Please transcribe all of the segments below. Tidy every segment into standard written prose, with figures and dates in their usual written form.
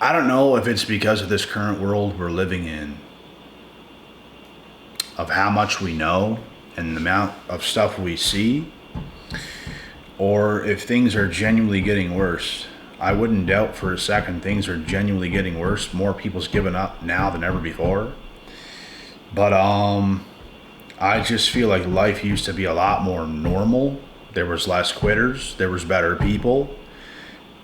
I don't know if it's because of this current world we're living in, of how much we know and the amount of stuff we see, or if things are genuinely getting worse. I wouldn't doubt for a second things are genuinely getting worse. More people's giving up now than ever before. But I just feel like life used to be a lot more normal. There was less quitters. There was better people.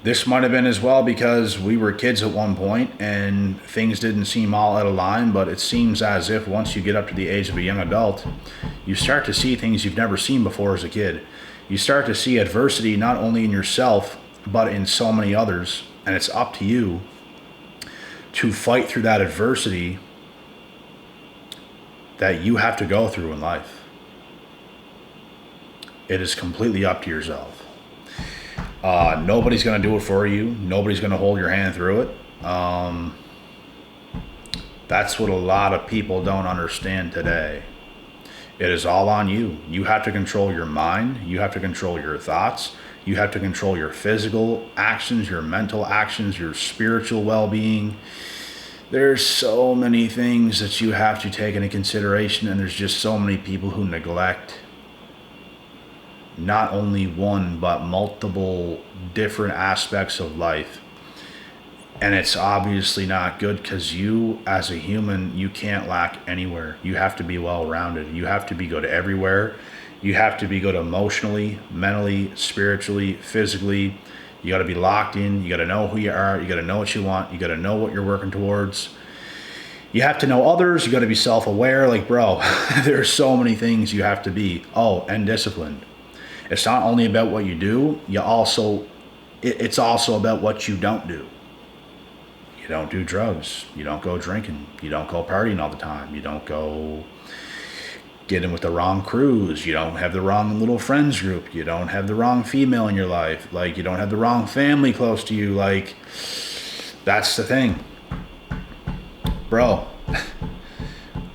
This might have been as well because we were kids at one point and things didn't seem all out of line, but it seems as if once you get up to the age of a young adult, you start to see things you've never seen before as a kid. You start to see adversity not only in yourself, but in so many others, and it's up to you to fight through that adversity that you have to go through in life. It is completely up to yourself. Nobody's going to do it for you. Nobody's going to hold your hand through it. That's what a lot of people don't understand today. It is all on you. You have to control your mind. You have to control your thoughts. You have to control your physical actions, your mental actions, your spiritual well-being. There's so many things that you have to take into consideration, and there's just so many people who neglect not only one, but multiple different aspects of life. And it's obviously not good because you, as a human, you can't lack anywhere. You have to be well-rounded. You have to be good everywhere. You have to be good emotionally, mentally, spiritually, physically. You got to be locked in. You got to know who you are. You got to know what you want. You got to know what you're working towards. You have to know others. You got to be self-aware. Like, bro, there's so many things you have to be. Oh, and disciplined. It's not only about what you do. It's also about what you don't do. You don't do drugs. You don't go drinking. You don't go partying all the time. You don't go get in with the wrong crews. You don't have the wrong little friends group. You don't have the wrong female in your life. Like, you don't have the wrong family close to you. Like, that's the thing. Bro,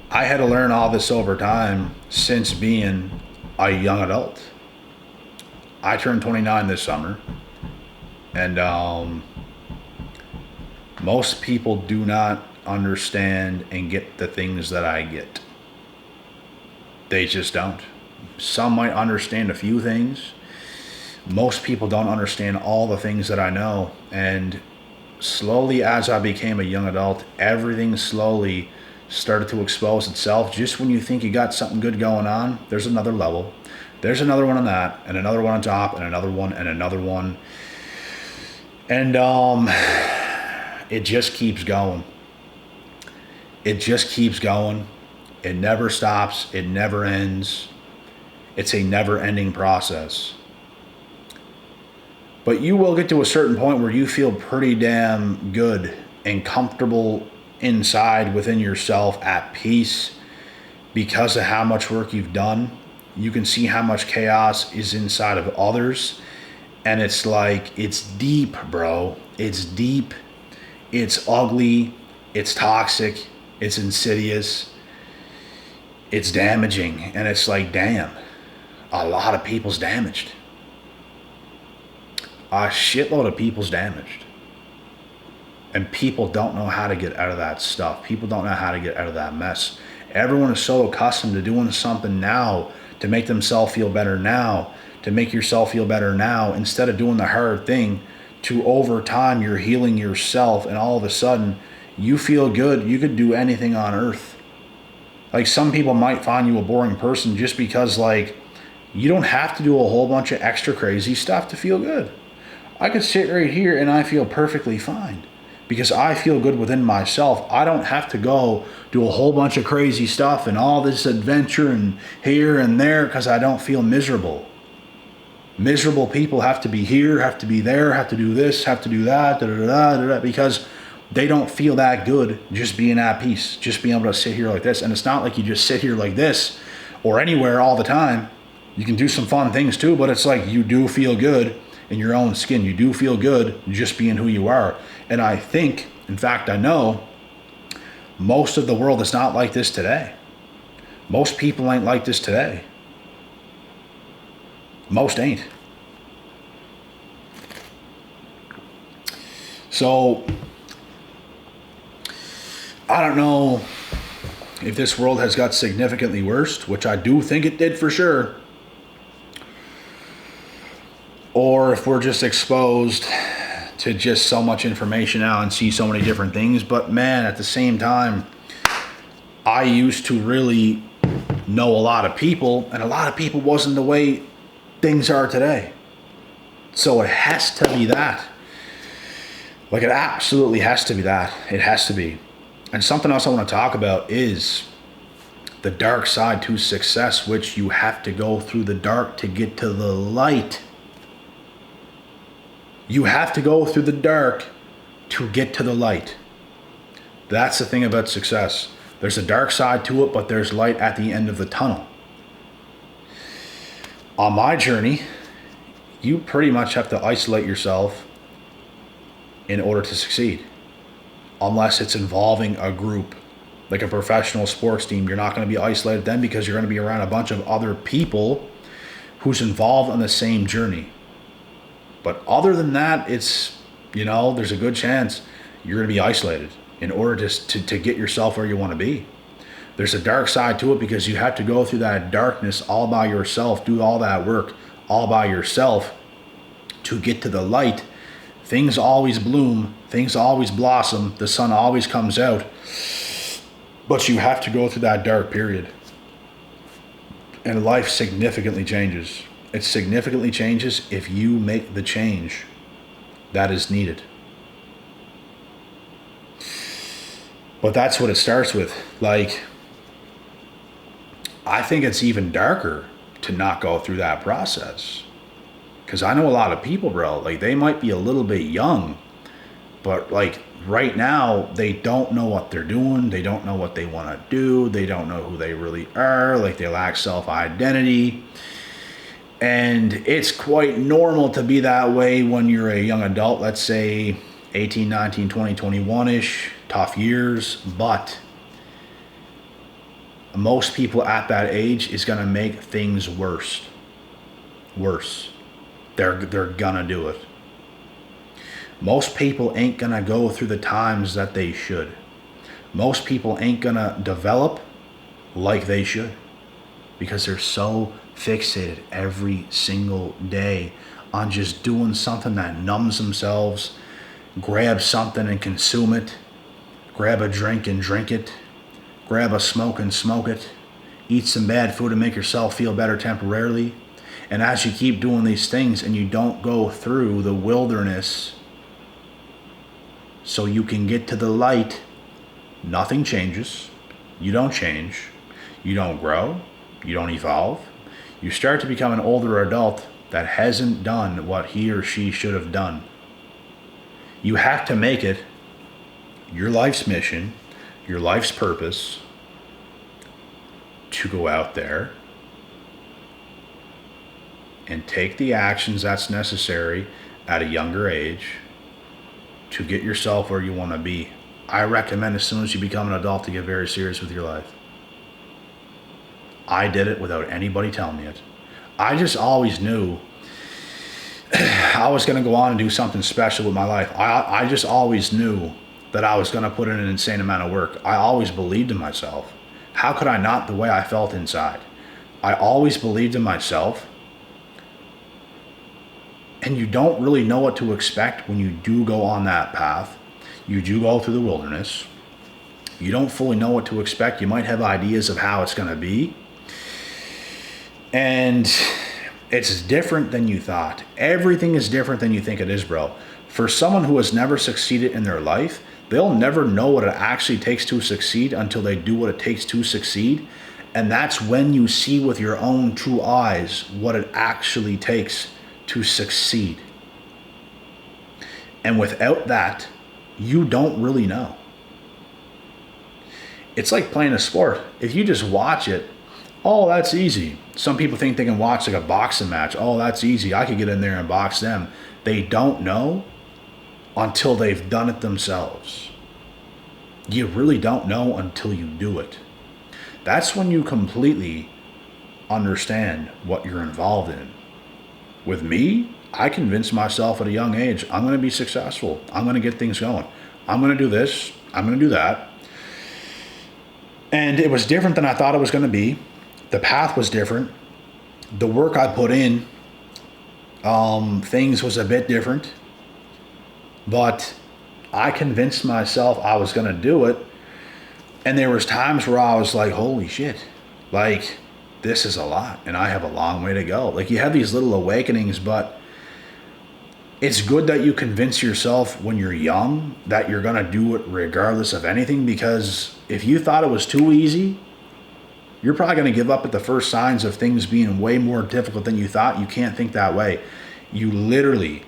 I had to learn all this over time since being a young adult. I turned 29 this summer, and most people do not understand and get the things that I get. They just don't. Some might understand a few things. Most people don't understand all the things that I know. And slowly, as I became a young adult, everything slowly started to expose itself. Just when you think you got something good going on, there's another level. There's another one on that, and another one on top, and another one, and another one. And it just keeps going. It just keeps going. It never stops. It never ends. It's a never-ending process. But you will get to a certain point where you feel pretty damn good and comfortable inside within yourself, at peace, because of how much work you've done. You can see how much chaos is inside of others. And it's like, it's deep, bro. It's deep. It's ugly. It's toxic. It's insidious. It's damaging. And it's like, damn, a lot of people's damaged. A shitload of people's damaged. And people don't know how to get out of that stuff. People don't know how to get out of that mess. Everyone is so accustomed to doing something now to make themselves feel better now, to make yourself feel better now, instead of doing the hard thing to, over time, you're healing yourself, and all of a sudden you feel good. You could do anything on earth. Like, some people might find you a boring person just because, like, you don't have to do a whole bunch of extra crazy stuff to feel good. I could sit right here and I feel perfectly fine because I feel good within myself. I don't have to go do a whole bunch of crazy stuff and all this adventure and here and there because I don't feel miserable. Miserable people have to be here, have to be there, have to do this, have to do that, because they don't feel that good just being at peace, just being able to sit here like this. And it's not like you just sit here like this or anywhere all the time. You can do some fun things too, but it's like you do feel good in your own skin. You do feel good just being who you are. And I think, in fact, I know most of the world is not like this today. Most people ain't like this today. Most ain't. So I don't know if this world has got significantly worse, which I do think it did for sure, or if we're just exposed to just so much information now and see so many different things. But man, at the same time, I used to really know a lot of people, and a lot of people wasn't the way things are today. So it has to be that. Like, it absolutely has to be that. It has to be. And something else I want to talk about is the dark side to success, which you have to go through the dark to get to the light. You have to go through the dark to get to the light. That's the thing about success. There's a dark side to it, but there's light at the end of the tunnel. On my journey, you pretty much have to isolate yourself in order to succeed. Unless it's involving a group, like a professional sports team. You're not going to be isolated then, because you're going to be around a bunch of other people who's involved on the same journey. But other than that, it's, there's a good chance you're going to be isolated in order to get yourself where you want to be. There's a dark side to it, because you have to go through that darkness all by yourself, do all that work all by yourself to get to the light. Things always bloom, things always blossom, the sun always comes out, but you have to go through that dark period. And life significantly changes. It significantly changes if you make the change that is needed. But that's what it starts with. Like, I think it's even darker to not go through that process. Because I know a lot of people, bro, like, they might be a little bit young, but like right now, they don't know what they're doing. They don't know what they want to do. They don't know who they really are. Like, they lack self-identity. And it's quite normal to be that way when you're a young adult, let's say 18, 19, 20, 21-ish, tough years. But most people at that age is going to make things worse. They're gonna do it. Most people ain't gonna go through the times that they should. Most people ain't gonna develop like they should, because they're so fixated every single day on just doing something that numbs themselves. Grab something and consume it. Grab a drink and drink it. Grab a smoke and smoke it. Eat some bad food and make yourself feel better temporarily. And as you keep doing these things and you don't go through the wilderness so you can get to the light, nothing changes. You don't change. You don't grow. You don't evolve. You start to become an older adult that hasn't done what he or she should have done. You have to make it your life's mission, your life's purpose, to go out there and take the actions that's necessary at a younger age to get yourself where you want to be. I recommend, as soon as you become an adult, to get very serious with your life. I did it without anybody telling me it. I just always knew I was going to go on and do something special with my life. I just always knew that I was going to put in an insane amount of work. I always believed in myself. How could I not, the way I felt inside? I always believed in myself. And you don't really know what to expect when you do go on that path. You do go through the wilderness. You don't fully know what to expect. You might have ideas of how it's going to be. And it's different than you thought. Everything is different than you think it is, bro. For someone who has never succeeded in their life, they'll never know what it actually takes to succeed until they do what it takes to succeed. And that's when you see with your own true eyes what it actually takes to succeed. And without that, you don't really know. It's like playing a sport. If you just watch it, oh, that's easy. Some people think they can watch like a boxing match. Oh, that's easy. I could get in there and box them. They don't know until they've done it themselves. You really don't know until you do it. That's when you completely understand what you're involved in. With me, I convinced myself at a young age, I'm going to be successful. I'm going to get things going. I'm going to do this. I'm going to do that. And it was different than I thought it was going to be. The path was different. The work I put in, things was a bit different. But I convinced myself I was going to do it. And there was times where I was like, holy shit, like, this is a lot and I have a long way to go. Like, you have these little awakenings, but it's good that you convince yourself when you're young that you're going to do it regardless of anything, because if you thought it was too easy, you're probably going to give up at the first signs of things being way more difficult than you thought. You can't think that way. You literally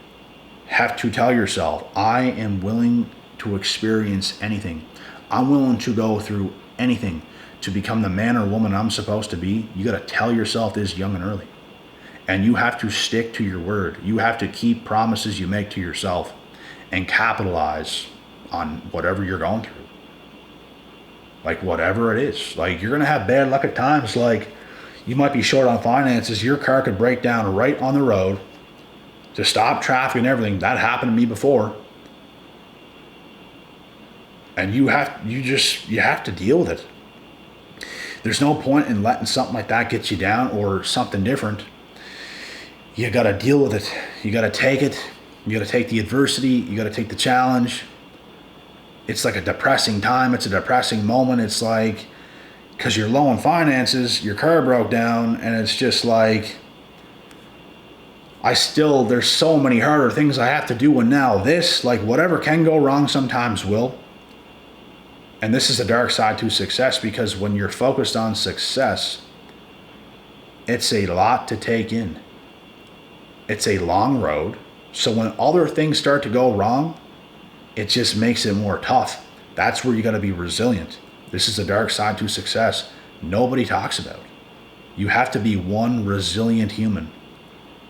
have to tell yourself, I am willing to experience anything. I'm willing to go through anything to become the man or woman I'm supposed to be. You got to tell yourself this young and early. And you have to stick to your word. You have to keep promises you make to yourself and capitalize on whatever you're going through. Like, whatever it is. Like, you're going to have bad luck at times. Like, you might be short on finances. Your car could break down right on the road to stop traffic and everything. That happened to me before. And you have to deal with it. There's no point in letting something like that get you down or something different. You got to deal with it. You got to take it. You got to take the adversity. You got to take the challenge. It's like a depressing time. It's a depressing moment. It's like, because you're low on finances, your car broke down, and it's just like, there's so many harder things I have to do, and now this, like, whatever can go wrong sometimes will. And this is the dark side to success, because when you're focused on success, it's a lot to take in. It's a long road. So when other things start to go wrong, it just makes it more tough. That's where you got to be resilient. This is the dark side to success. Nobody talks about. You have to be one resilient human.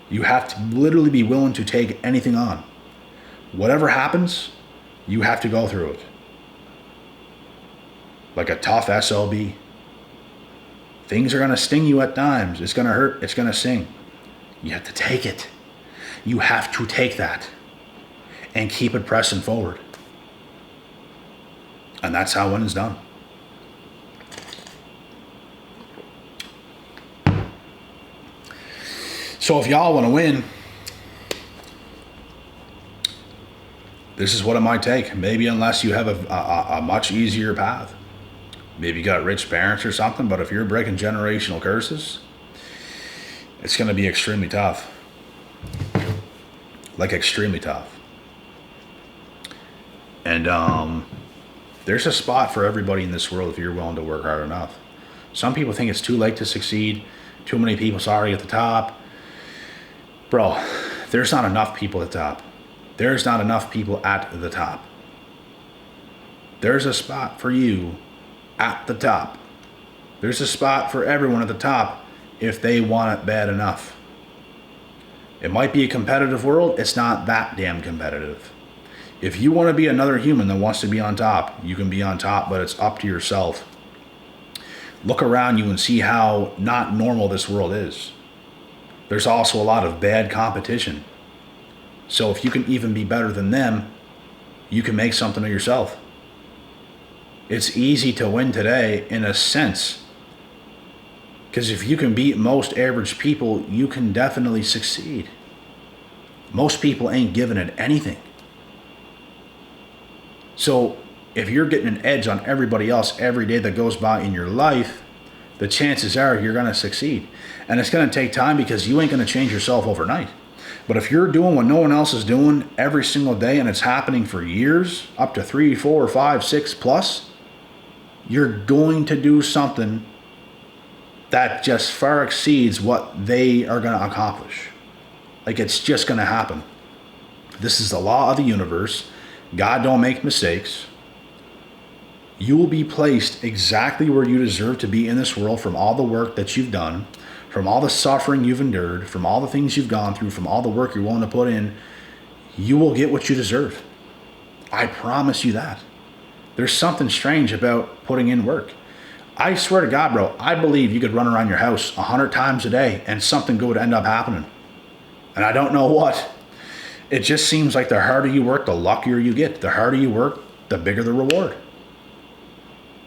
You have to literally be willing to take anything on. Whatever happens, you have to go through it. Like a tough SOB. Things are going to sting you at times. It's going to hurt. It's going to sting. You have to take it. You have to take that and keep it pressing forward. And that's how winning's done. So if y'all want to win, this is what it might take. Maybe unless you have a much easier path. Maybe you got rich parents or something, but if you're breaking generational curses, it's going to be extremely tough. Like, extremely tough. And there's a spot for everybody in this world if you're willing to work hard enough. Some people think it's too late to succeed. Too many people already at the top. Bro, there's not enough people at the top. There's not enough people at the top. There's a spot for you at the top. There's a spot for everyone at the top if they want it bad enough. It might be a competitive world. It's not that damn competitive. If you want to be another human that wants to be on top, you can be on top, but it's up to yourself. Look around you and see how not normal this world is. There's also a lot of bad competition. So if you can even be better than them, you can make something of yourself. It's easy to win today in a sense. Because if you can beat most average people, you can definitely succeed. Most people ain't giving it anything. So if you're getting an edge on everybody else every day that goes by in your life, the chances are you're going to succeed. And it's going to take time because you ain't going to change yourself overnight. But if you're doing what no one else is doing every single day and it's happening for years, up to 3, 4, 5, 6 plus, you're going to do something that just far exceeds what they are going to accomplish. Like, it's just going to happen. This is the law of the universe. God don't make mistakes. You will be placed exactly where you deserve to be in this world from all the work that you've done, from all the suffering you've endured, from all the things you've gone through, from all the work you're willing to put in. You will get what you deserve. I promise you that. There's something strange about putting in work. I swear to God, bro, I believe you could run around your house 100 times a day and something good would end up happening. And I don't know what. It just seems like the harder you work, the luckier you get. The harder you work, the bigger the reward.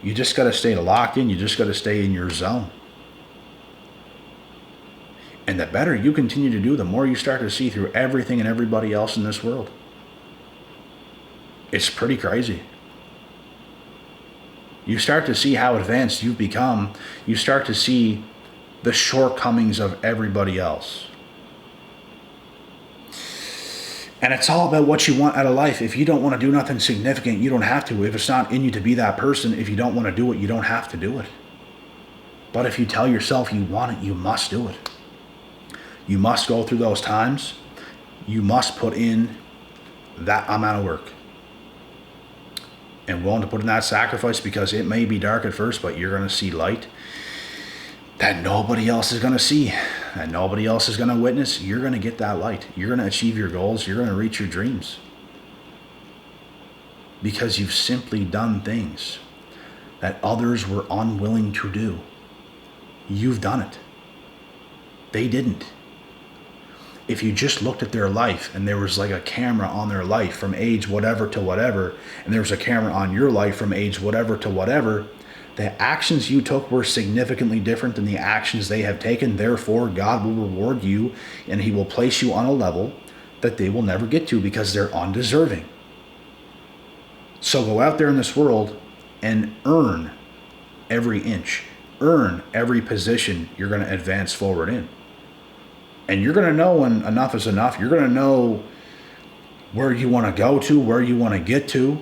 You just got to stay locked in. You just got to stay in your zone. And the better you continue to do, the more you start to see through everything and everybody else in this world. It's pretty crazy. You start to see how advanced you've become. You start to see the shortcomings of everybody else. And it's all about what you want out of life. If you don't want to do nothing significant, you don't have to. If it's not in you to be that person, if you don't want to do it, you don't have to do it. But if you tell yourself you want it, you must do it. You must go through those times. You must put in that amount of work. And willing to put in that sacrifice, because it may be dark at first, but you're going to see light that nobody else is going to see, that nobody else is going to witness. You're going to get that light. You're going to achieve your goals. You're going to reach your dreams. Because you've simply done things that others were unwilling to do. You've done it. They didn't. If you just looked at their life and there was like a camera on their life from age whatever to whatever, and there was a camera on your life from age whatever to whatever, the actions you took were significantly different than the actions they have taken. Therefore, God will reward you, and he will place you on a level that they will never get to because they're undeserving. So go out there in this world and earn every inch. Earn every position you're going to advance forward in. And you're going to know when enough is enough. You're going to know where you want to go to, where you want to get to,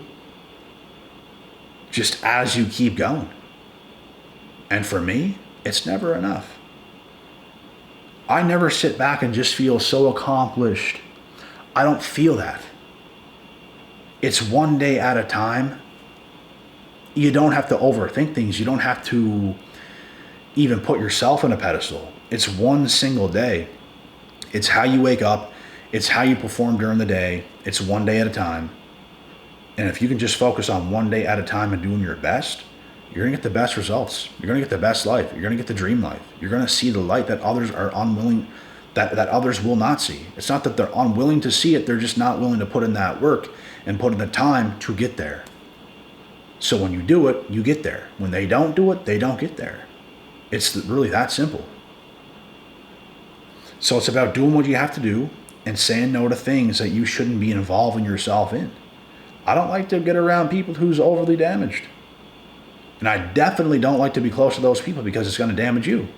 just as you keep going. And for me, it's never enough. I never sit back and just feel so accomplished. I don't feel that. It's one day at a time. You don't have to overthink things. You don't have to even put yourself on a pedestal. It's one single day. It's how you wake up. It's how you perform during the day. It's one day at a time. And if you can just focus on one day at a time and doing your best, you're going to get the best results. You're going to get the best life. You're going to get the dream life. You're going to see the light that others are unwilling, that others will not see. It's not that they're unwilling to see it. They're just not willing to put in that work and put in the time to get there. So when you do it, you get there. When they don't do it, they don't get there. It's really that simple. So it's about doing what you have to do and saying no to things that you shouldn't be involving yourself in. I don't like to get around people who's overly damaged. And I definitely don't like to be close to those people because it's going to damage you.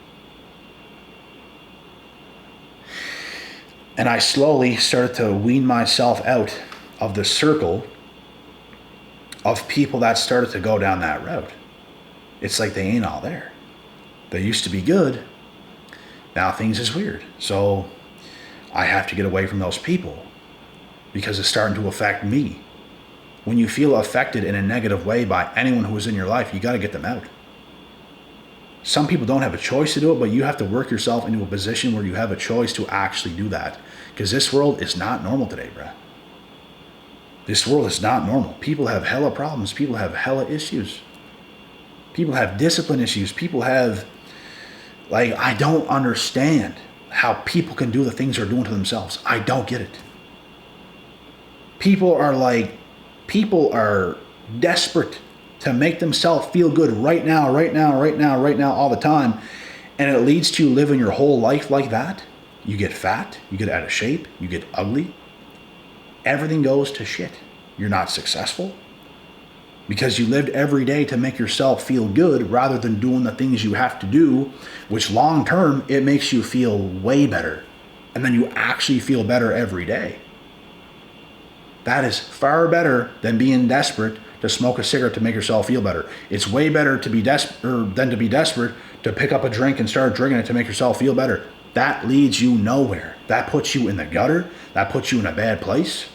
And I slowly started to wean myself out of the circle of people that started to go down that route. It's like they ain't all there. They used to be good. Now things is weird. So I have to get away from those people because it's starting to affect me. When you feel affected in a negative way by anyone who is in your life, you got to get them out. Some people don't have a choice to do it, but you have to work yourself into a position where you have a choice to actually do that. Because this world is not normal today, bruh. This world is not normal. People have hella problems. People have hella issues. People have discipline issues. People have, I don't understand how people can do the things they're doing to themselves. I don't get it. People are desperate to make themselves feel good right now, all the time. And it leads to you living your whole life like that. You get fat, you get out of shape, you get ugly. Everything goes to shit. You're not successful because you lived every day to make yourself feel good rather than doing the things you have to do, which long term, it makes you feel way better. And then you actually feel better every day. That is far better than being desperate to smoke a cigarette to make yourself feel better. It's way better to be than to be desperate to pick up a drink and start drinking it to make yourself feel better. That leads you nowhere. That puts you in the gutter. That puts you in a bad place.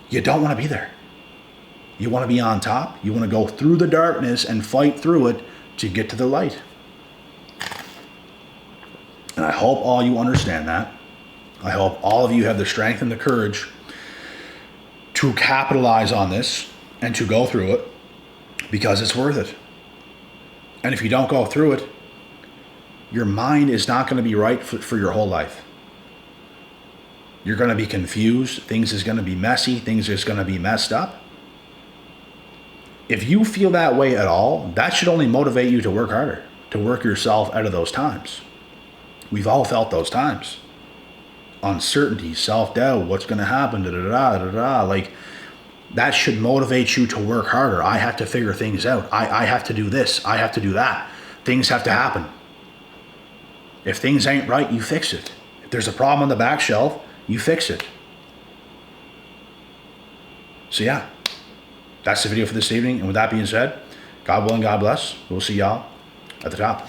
You don't want to be there. You want to be on top. You want to go through the darkness and fight through it to get to the light. And I hope all you understand that. I hope all of you have the strength and the courage to capitalize on this and to go through it because it's worth it. And if you don't go through it, your mind is not going to be right for your whole life. You're going to be confused. Things is going to be messy. Things is going to be messed up. if you feel that way at all, that should only motivate you to work harder, to work yourself out of those times. We've all felt those times. Uncertainty, self-doubt, what's going to happen, da-da-da-da-da-da. Like, that should motivate you to work harder. I have to figure things out. I have to do this. I have to do that. Things have to happen. If things ain't right, you fix it. If there's a problem on the back shelf, you fix it. So yeah, that's the video for this evening. And with that being said, God willing, God bless. We'll see y'all at the top.